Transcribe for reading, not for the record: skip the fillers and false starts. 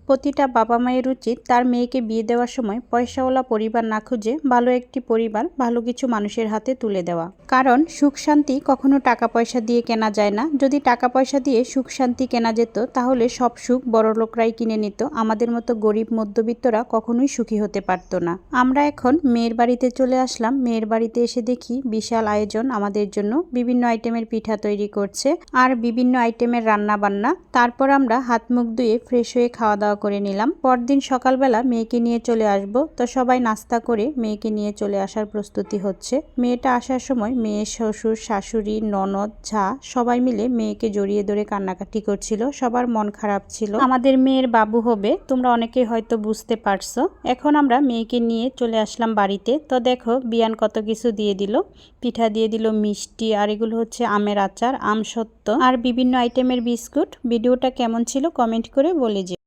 প্রতিটা বাবা মায়ের উচিত তার মেয়েকে বিয়ে দেওয়ার সময় পয়সাওয়ালা পরিবার না খুঁজে ভালো একটি পরিবার, ভালো কিছু মানুষের হাতে তুলে দেওয়া। কারণ সুখ শান্তি কখনো টাকা পয়সা দিয়ে কেনা যায় না। যদি টাকা পয়সা দিয়ে সুখ শান্তি কেনা যেত তাহলে সব সুখ বড়লোকরাই কিনে নিত, আমাদের মতো গরিব মধ্যবিত্তরা কখনোই সুখী হতে পারত না। আমরা এখন মেয়ের বাড়িতে চলে আসলাম। মেয়ের বাড়িতে এসে দেখি বিশাল আয়োজন আমাদের জন্য, বিভিন্ন আইটেমের পিঠা তৈরি করছে আর বিভিন্ন আইটেমের রান্না বান্না। তারপর আমরা হাত মুখ ধুয়ে ফ্রেশ হয়ে খাওয়া দাওয়া করে নিলাম। পরদিন সকালবেলা মেয়েকে নিয়ে চলে আসব, তো সবাই নাস্তা করে মেয়েকে নিয়ে চলে আসার প্রস্তুতি হচ্ছে। মেয়েটা আসার সময় মেয়ের শ্বশুর, শাশুড়ি, ননদ, ঝা সবাই মিলে মেয়েকে জড়িয়ে ধরে কান্নাকাটি করছিল। সবার মন খারাপ ছিল, আমাদের মেয়ের বাবু হবে, তোমরা অনেকেই হয়তো বুঝতে পারছো। এখন আমরা মেয়েকে নিয়ে চলে আসলাম বাড়িতে। তো দেখো বিয়ান কত কিছু দিয়ে দিল, পিঠা দিয়ে দিল, মিষ্টি, আর এগুলো হচ্ছে আমের আচার, আমসত্ত্ব আর বিভিন্ন আইটেমের বিস্কুট। ভিডিওটা কেমন ছিল কমেন্ট করে বলে যে।